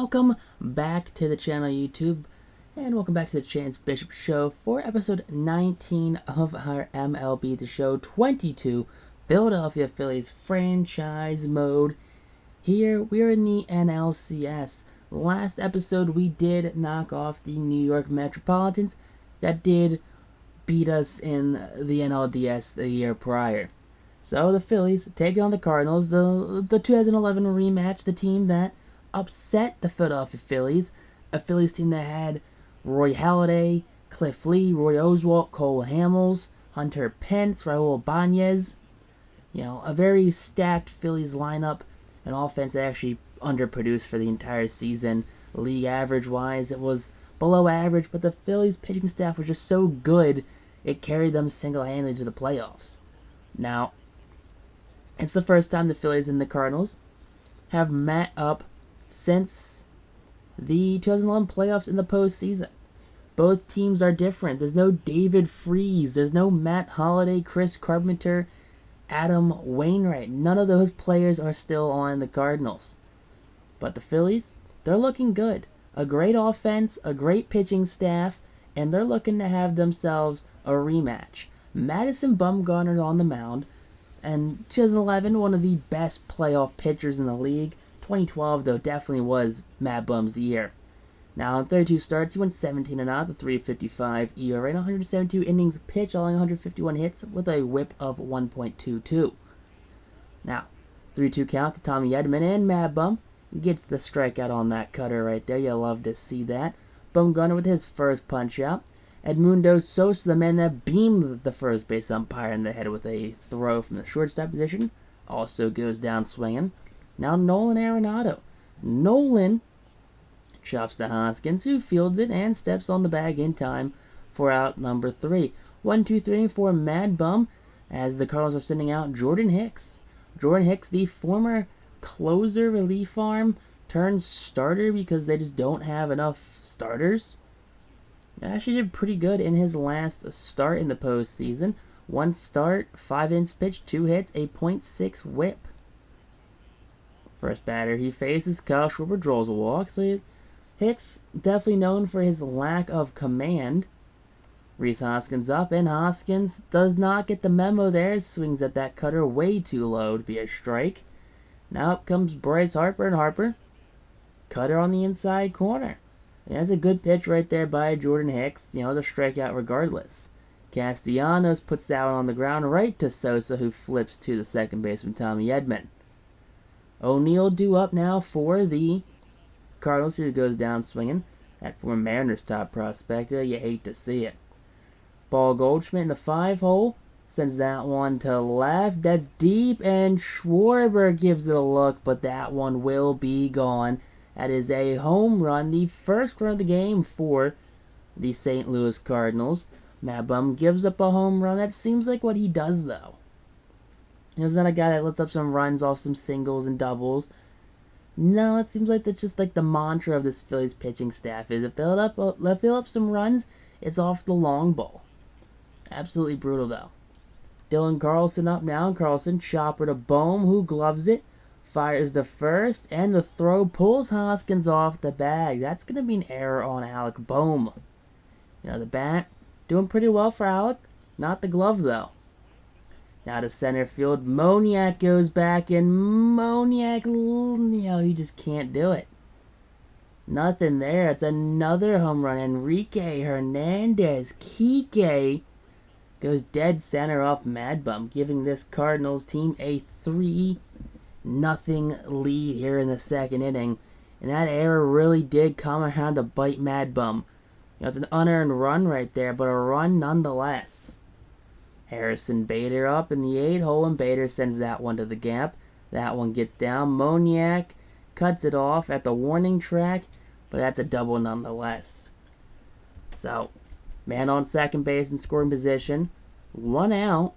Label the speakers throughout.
Speaker 1: welcome back to the channel YouTube, and welcome back to the Chance Bishop Show for episode 19 of our MLB The Show 22 Philadelphia Phillies franchise mode. Here we are in the NLCS. Last episode we did knock off the New York Metropolitans that did beat us in the NLDS the year prior. So the Phillies taking on the Cardinals, the 2011 rematch, the team that upset the Philadelphia Phillies, a Phillies team that had Roy Halladay, Cliff Lee, Roy Oswalt, Cole Hamels, Hunter Pence, Raul Ibanez. You know, a very stacked Phillies lineup, an offense that actually underproduced for the entire season. League average-wise, it was below average, but the Phillies pitching staff was just so good, it carried them single-handedly to the playoffs. Now, it's the first time the Phillies and the Cardinals have met up since the 2011 playoffs in the postseason. Both teams are different. There's no David Freese. There's no Matt Holliday, Chris Carpenter, Adam Wainwright. None of those players are still on the Cardinals. But the Phillies, they're looking good. A great offense, a great pitching staff, and they're looking to have themselves a rematch. Madison Bumgarner on the mound, and 2011, one of the best playoff pitchers in the league. 2012, though, definitely was Mad Bum's year. Now, in 32 starts, he went 17 and out, the 3.55 ERA, and 172 innings pitched, allowing 151 hits with a whip of 1.22. Now, 3-2 count to Tommy Edman, and Mad Bum gets the strikeout on that cutter right there. You'll love to see that. Bumgarner with his first punch-out. Edmundo Sosa, the man that beamed the first base umpire in the head with a throw from the shortstop position, also goes down swinging. Now Nolan Arenado. Nolan chops to Hoskins, who fields it and steps on the bag in time for out number 3. 1-2-3 for Mad Bum as the Cardinals are sending out Jordan Hicks. Jordan Hicks, the former closer relief arm turned starter because they just don't have enough starters. Actually did pretty good in his last start in the postseason. 1 start, 5 innings pitched, 2 hits, a .6 whip. First batter he faces, Kyle Schwarber draws a walk. So Hicks, definitely known for his lack of command. Rhys Hoskins up, and Hoskins does not get the memo there. Swings at that cutter way too low to be a strike. Now up comes Bryce Harper, and Harper, cutter on the inside corner. And that's a good pitch right there by Jordan Hicks. You know, the strikeout regardless. Castellanos puts that one on the ground right to Sosa, who flips to the second baseman, Tommy Edman. O'Neill due up now for the Cardinals, who goes down swinging. That former Mariners top prospect, you hate to see it. Paul Goldschmidt in the 5-hole sends that one to left. That's deep, and Schwarber gives it a look, but that one will be gone. That is a home run, the first run of the game for the St. Louis Cardinals. Mad Bum gives up a home run. That seems like what he does, though. He's not a guy that lets up some runs off some singles and doubles. No, it seems like that's just like the mantra of this Phillies pitching staff is if they let up some runs, it's off the long ball. Absolutely brutal, though. Dylan Carlson up now. Carlson, chopper to Bohm, who gloves it. Fires the first, and the throw pulls Hoskins off the bag. That's going to be an error on Alec Bohm. You know, the bat doing pretty well for Alec. Not the glove, though. Now to center field, Moniak goes back, and Moniak, you know, he just can't do it. Nothing there. It's another home run. Enrique Hernandez, Kike, goes dead center off Mad Bum, giving this Cardinals team a 3-0 lead here in the second inning. And that error really did come around to bite Mad Bum. You know, it's an unearned run right there, but a run nonetheless. Harrison Bader up in the 8-hole, and Bader sends that one to the gap. That one gets down. Moniak cuts it off at the warning track, but that's a double nonetheless. So, man on second base in scoring position. 1 out.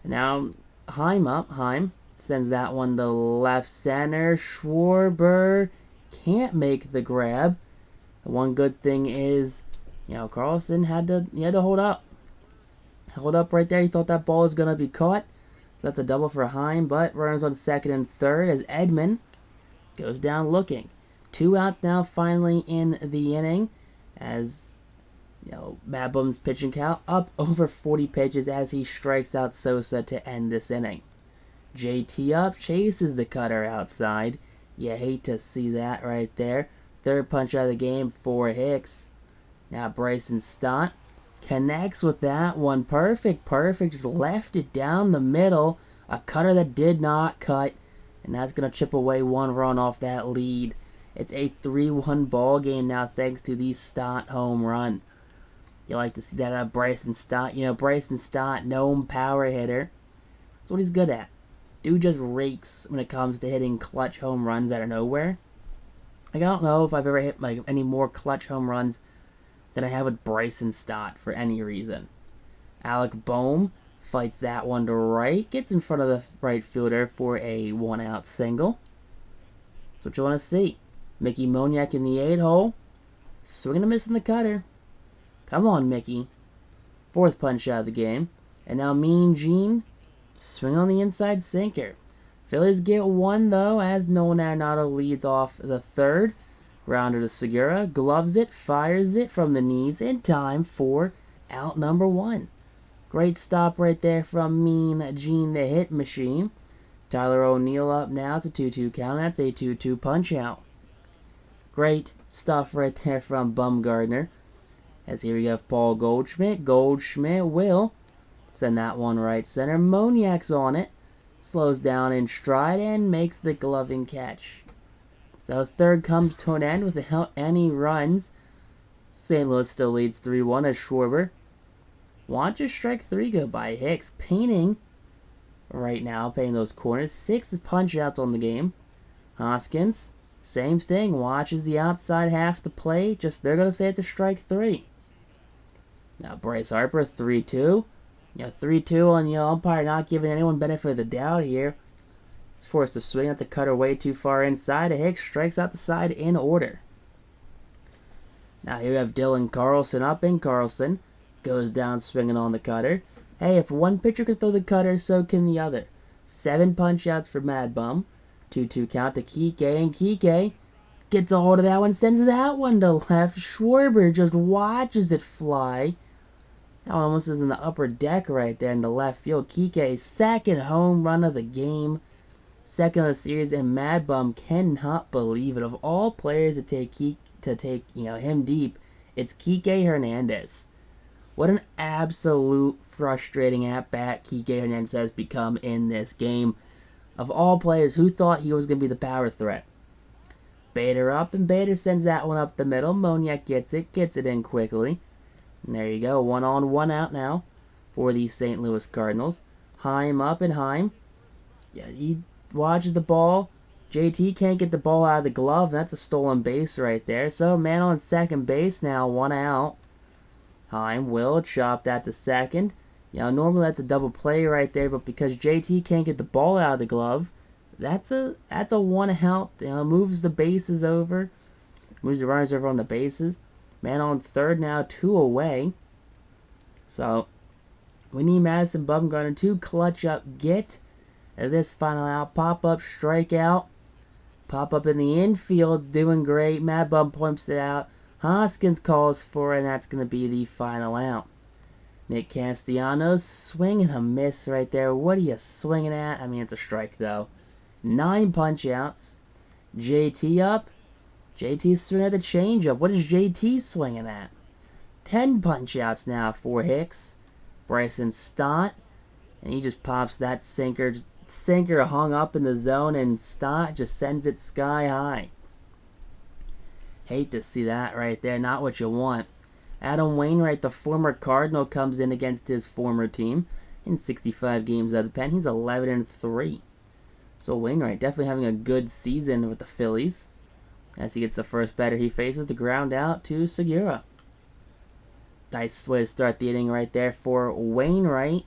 Speaker 1: Now, Heim up. Heim sends that one to left center. Schwarber can't make the grab. One good thing is, you know, Carlson had to hold up. Held up right there. He thought that ball was going to be caught. So that's a double for Heim, but runners on second and third as Edman goes down looking. 2 outs now finally in the inning as Mad Bum's pitching count up over 40 pitches as he strikes out Sosa to end this inning. JT up, chases the cutter outside. You hate to see that right there. Third punch out of the game for Hicks. Now Bryson Stott connects with that one. Perfect. Just left it down the middle. A cutter that did not cut. And that's going to chip away 1 run off that lead. It's a 3-1 ball game now thanks to the Stott home run. You like to see that out of Bryson Stott. Bryson Stott, known power hitter. That's what he's good at. Dude just rakes when it comes to hitting clutch home runs out of nowhere. I don't know if I've ever hit any more clutch home runs than I have with Bryson Stott for any reason. Alec Boehm fights that one to right, gets in front of the right fielder for a 1-out single. That's what you want to see. Mickey Moniak in the 8-hole, swinging a miss in the cutter. Come on, Mickey. 4th punch out of the game, and now Mean Gene, swing on the inside sinker. Phillies get 1 though as Nolan Arenado leads off the 3rd. Grounder to Segura, gloves it, fires it from the knees in time for out number 1. Great stop right there from Mean Gene, the hit machine. Tyler O'Neill up now. It's a 2-2 count. That's a 2-2 punch out. Great stuff right there from Bumgardner. As here we have Paul Goldschmidt. Goldschmidt will send that one right center. Moniak's on it. Slows down in stride and makes the gloving catch. So 3rd comes to an end without any runs. St. Louis still leads 3-1 as Schwarber watches strike 3 go by. Hicks painting right now, painting those corners. 6 punch outs on the game. Hoskins, same thing, watches the outside half of the play. Just they're going to say it's a strike 3. Now Bryce Harper, 3-2. 3-2 on umpire not giving anyone benefit of the doubt here. He's forced to swing. That's a cutter way too far inside. Hicks strikes out the side in order. Now here we have Dylan Carlson up, and Carlson goes down swinging on the cutter. Hey, if one pitcher can throw the cutter, so can the other. 7 punch outs for Mad Bum. 2-2 count to Kike, and Kike gets a hold of that one, sends that one to left. Schwarber just watches it fly. That one almost is in the upper deck right there in the left field. Kike's 2nd home run of the game. 2nd of the series, and Mad Bum cannot believe it. Of all players to take him deep, it's Kike Hernandez. What an absolute frustrating at-bat Kike Hernandez has become in this game. Of all players, who thought he was going to be the power threat? Bader up, and Bader sends that one up the middle. Moniak gets it in quickly. And there you go, 1 on, 1 out now for the St. Louis Cardinals. Heim up, and Heim, he watches the ball. JT can't get the ball out of the glove. That's a stolen base right there. So man on 2nd base now, 1 out. Heim will chop that to 2nd. Normally that's a double play right there, but because JT can't get the ball out of the glove, that's a 1 out. Moves the bases over. Moves the runners over on the bases. Man on 3rd now, 2 away. So we need Madison Bumgarner to clutch up, get this final out. Pop up, strikeout. Pop up in the infield, doing great. Mad Bum points it out. Hoskins calls for it, and that's going to be the final out. Nick Castellanos, swing and a miss right there. What are you swinging at? I mean, it's a strike, though. 9 punch outs. JT up. JT's swinging at the changeup. What is JT swinging at? 10 punch outs now for Hicks. Bryson Stott. And he just pops that sinker. Sinker hung up in the zone, and Stott just sends it sky high. Hate to see that right there. Not what you want. Adam Wainwright, the former Cardinal, comes in against his former team in 65 games out of the pen. He's 11-3. So Wainwright definitely having a good season with the Phillies, as he gets the first batter he faces to ground out to Segura. Nice way to start the inning right there for Wainwright.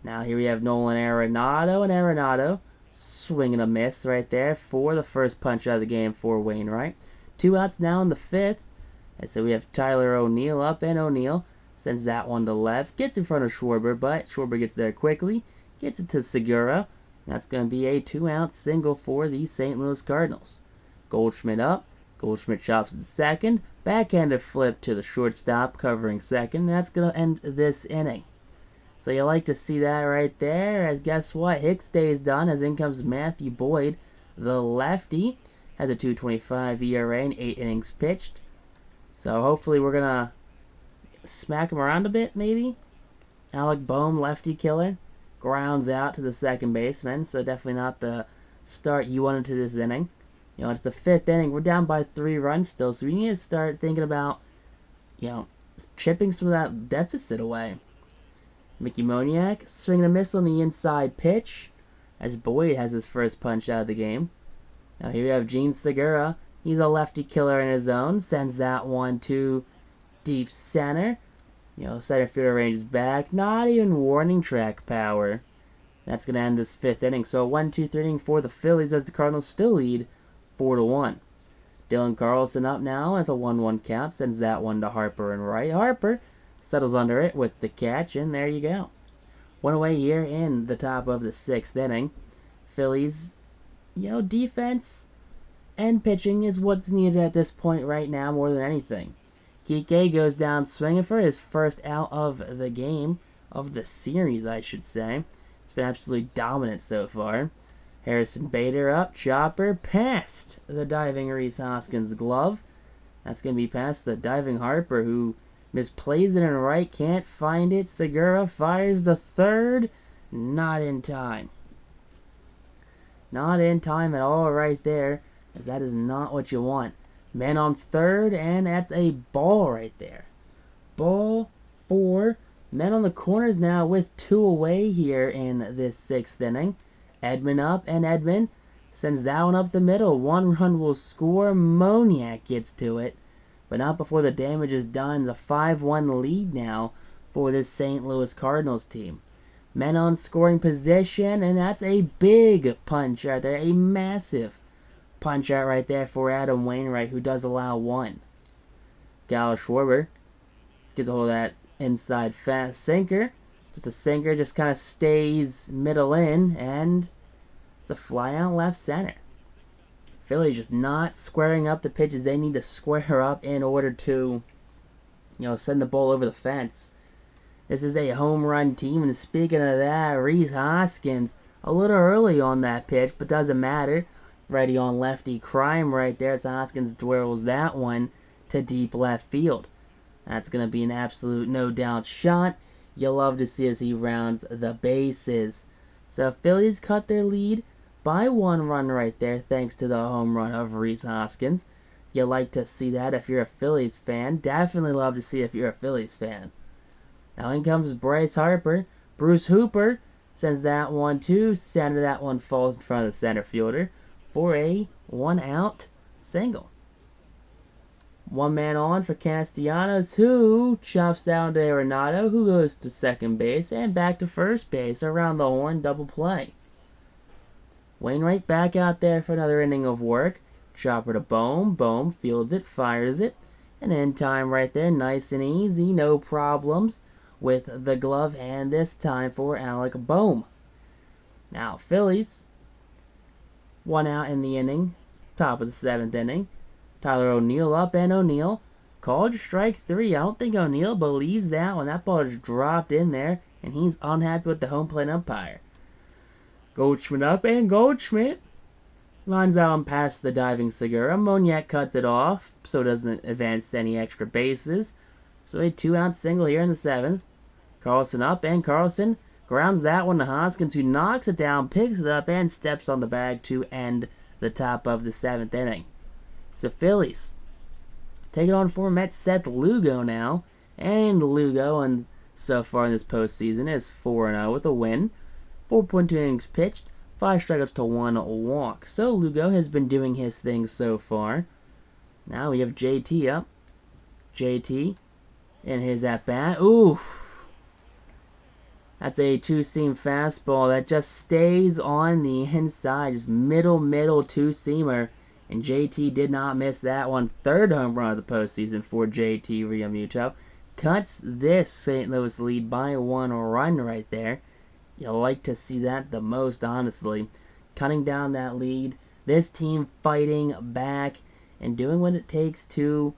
Speaker 1: Now here we have Nolan Arenado, and Arenado swinging a miss right there for the first punch out of the game for Wainwright. 2 outs now in the 5th. And so we have Tyler O'Neill up, and O'Neill sends that one to left. Gets in front of Schwarber, but Schwarber gets there quickly. Gets it to Segura. That's going to be a 2-out single for the St. Louis Cardinals. Goldschmidt up. Goldschmidt chops at second. Backhanded flip to the shortstop, covering second. That's going to end this inning. So you like to see that right there, as guess what? Hicks stays done, as in comes Matthew Boyd, the lefty. Has a 2.25 ERA and 8 innings pitched. So hopefully we're going to smack him around a bit, maybe. Alec Bohm, lefty killer, grounds out to the second baseman, so definitely not the start you wanted to this inning. You know, it's the 5th inning. We're down by 3 runs still, so we need to start thinking about, you know, chipping some of that deficit away. Mickey Moniak swinging a miss on the inside pitch, as Boyd has his first punch out of the game. Now here we have Gene Segura. He's a lefty killer in his own. Sends that one to deep center. You know, center fielder ranges back. Not even warning track power. That's going to end this 5th inning. So 1-2-3 inning for the Phillies, as the Cardinals still lead 4-1. Dylan Carlson up now as a 1-1 count. Sends that one to Harper and right. Harper settles under it with the catch, and there you go. One away here in the top of the 6th inning. Phillies, you know, defense and pitching is what's needed at this point right now more than anything. Kike goes down swinging for his first out of the game, of the series, I should say. It's been absolutely dominant so far. Harrison Bader up, chopper, past the diving Rhys Hoskins' glove. That's going to be past the diving Harper, who misplays it in right, can't find it. Segura fires the third, not in time. Not in time at all right there, as that is not what you want. Man on third, and that's a ball right there. Ball 4. Men on the corners now with 2 away here in this 6th inning. Edman up, and Edman sends that one up the middle. 1 run will score. Moniak gets to it, but not before the damage is done. The 5-1 lead now for this St. Louis Cardinals team. Men on scoring position, and that's a big punch right there. A massive punch out right there for Adam Wainwright, who does allow 1. Gal Schwarber gets a hold of that inside fast sinker. Just a sinker, just kind of stays middle in, and it's a fly out left center. Philly just not squaring up the pitches they need to square up in order to, you know, send the ball over the fence. This is a home run team, and speaking of that, Rhys Hoskins a little early on that pitch, but doesn't matter. Ready on lefty crime right there, as Hoskins dwells that one to deep left field. That's going to be an absolute no-doubt shot. You'll love to see as he rounds the bases. So Phillies cut their lead by 1 run right there, thanks to the home run of Rhys Hoskins. You like to see that if you're a Phillies fan. Definitely love to see it if you're a Phillies fan. Now in comes Bryce Harper. Bruce Hooper sends that one to center. That one falls in front of the center fielder for a 1-out single. 1 man on for Castellanos, who chops down to Arenado, who goes to second base and back to first base. Around the horn, double play. Wainwright back out there for another inning of work. Chopper to Bohm. Bohm fields it, fires it. And in time right there, nice and easy, no problems with the glove hand this time for Alec Bohm. Now, Phillies, 1 out in the inning, top of the 7th inning. Tyler O'Neill up, and O'Neill called strike 3. I don't think O'Neill believes that one. That ball is dropped in there, and he's unhappy with the home plate umpire. Goldschmidt up, and Goldschmidt lines out and past the diving Segura. Moniak cuts it off, so it doesn't advance any extra bases. So a 2-out single here in the 7th. Carlson up, and Carlson grounds that one to Hoskins, who knocks it down, picks it up, and steps on the bag to end the top of the 7th inning. So Phillies take it on for Mets Seth Lugo now. And Lugo, and so far in this postseason, is 4-0 with a win. 4.2 innings pitched, 5 strikeouts to 1 walk. So Lugo has been doing his thing so far. Now we have JT up. JT in his at-bat. Ooh. That's a 2-seam fastball that just stays on the inside. Just middle 2-seamer. And JT did not miss that one. 3rd home run of the postseason for JT Realmuto. Cuts this St. Louis lead by 1 run right there. You'll like to see that the most, honestly. Cutting down that lead. This team fighting back and doing what it takes to,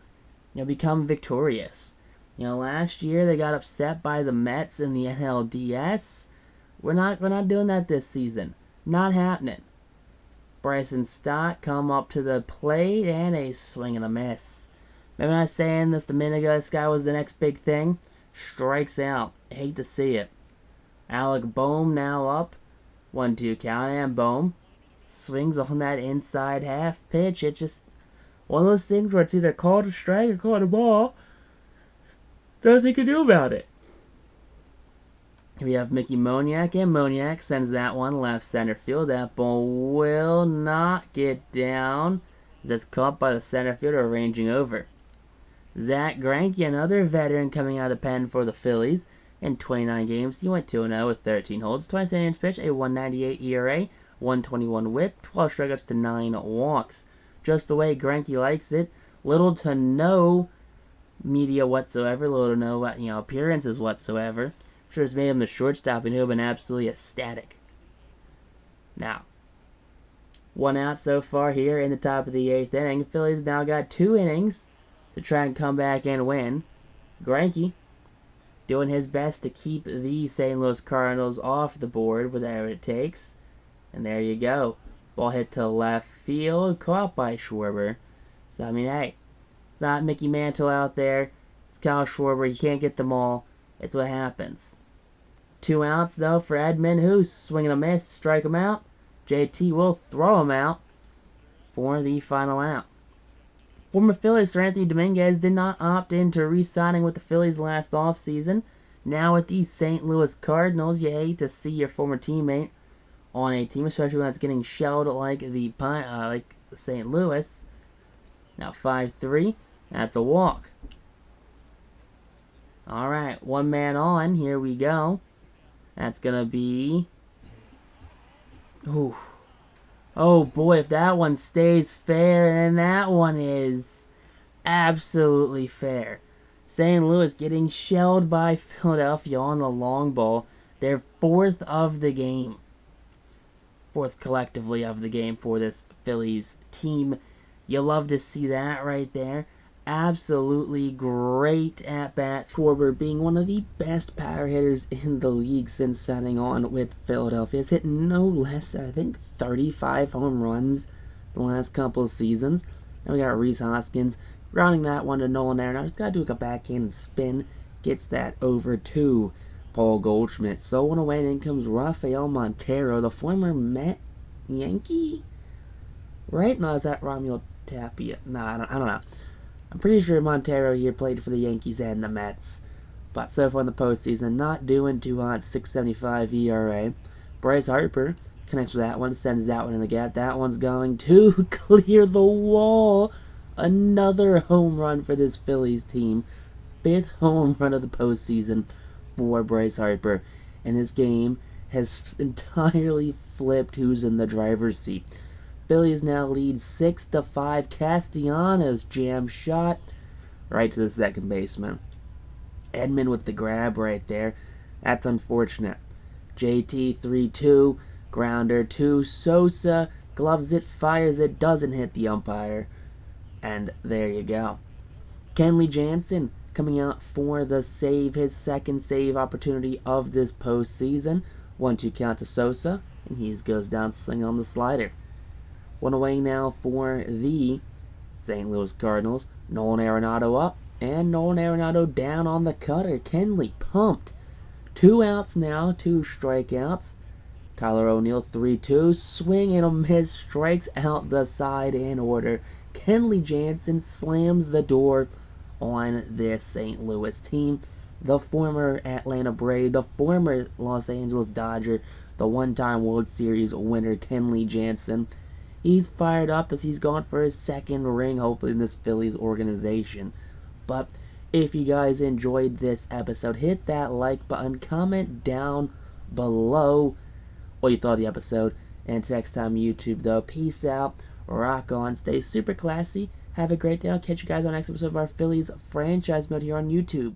Speaker 1: become victorious. Last year they got upset by the Mets in the NLDS. We're not doing that this season. Not happening. Bryson Stott come up to the plate and a swing and a miss. Remember I was saying this a minute ago, this guy was the next big thing? Strikes out. Hate to see it. Alec Boehm now up. 1-2 count, and Boehm swings on that inside half pitch. It's just one of those things where it's either called a strike or called a ball. Nothing you can do about it. We have Mickey Moniak, and Moniak sends that one left center field. That ball will not get down as it's caught by the center fielder arranging over. Zach Greinke, another veteran coming out of the pen for the Phillies. In 29 games, he went 2-0 with 13 holds, 27 innings pitched, a 1.98 ERA, 1.21 WHIP, 12 strikeouts to 9 walks. Just the way Greinke likes it. Little to no media whatsoever, little to no appearances whatsoever. Sure has made him the shortstop, and he'll have been absolutely ecstatic. Now, 1 out so far here in the top of the 8th inning. Phillies now got 2 innings to try and come back and win. Greinke doing his best to keep the St. Louis Cardinals off the board, whatever it takes. And there you go. Ball hit to left field, caught by Schwarber. So, hey, it's not Mickey Mantle out there. It's Kyle Schwarber. You can't get them all. It's what happens. 2 outs, though, for Edman, who's swinging a miss, strike him out. JT will throw him out for the final out. Former Phillies Sir Anthony Dominguez did not opt into re-signing with the Phillies last offseason. Now with the St. Louis Cardinals, you hate to see your former teammate on a team, especially when it's getting shelled like the St. Louis. Now 5-3, that's a walk. Alright, 1 man on. Here we go. That's going to be... Ooh. Oh boy, if that one stays fair, then that one is absolutely fair. St. Louis getting shelled by Philadelphia on the long ball. Their 4th of the game. 4th collectively of the game for this Phillies team. You love to see that right there. Absolutely great at-bat. Schwarber being one of the best power hitters in the league since signing on with Philadelphia. Has hit no less than, I think, 35 home runs the last couple of seasons. And we got Rhys Hoskins grounding that one to Nolan Arenado. Just got to do a backhand spin. Gets that over to Paul Goldschmidt. So on away, and in comes Rafael Montero, the former Met Yankee? Right? No, is that Romulo Tapia? No, I don't know. I'm pretty sure Montero here played for the Yankees and the Mets. But so far in the postseason, not doing too hot, 6.75 ERA. Bryce Harper connects with that one, sends that one in the gap. That one's going to clear the wall. Another home run for this Phillies team. 5th home run of the postseason for Bryce Harper. And this game has entirely flipped who's in the driver's seat. Phillies now lead 6-5. Castellanos jam shot right to the second baseman. Edman with the grab right there. That's unfortunate. JT 3-2. Grounder to Sosa. Gloves it, fires it, doesn't hit the umpire. And there you go. Kenley Jansen coming out for the save. His 2nd save opportunity of this postseason. 1-2 count to Sosa. And he goes down slinging on the slider. 1 away now for the St. Louis Cardinals. Nolan Arenado up, and Nolan Arenado down on the cutter. Kenley pumped. 2 outs now, 2 strikeouts. Tyler O'Neill 3-2. Swing and a miss. Strikes out the side in order. Kenley Jansen slams the door on this St. Louis team. The former Atlanta Brave, the former Los Angeles Dodger, the one-time World Series winner, Kenley Jansen. He's fired up as he's gone for his 2nd ring, hopefully, in this Phillies organization. But if you guys enjoyed this episode, hit that like button, comment down below what you thought of the episode. And until next time, YouTube, though, peace out, rock on, stay super classy, have a great day. I'll catch you guys on the next episode of our Phillies franchise mode here on YouTube.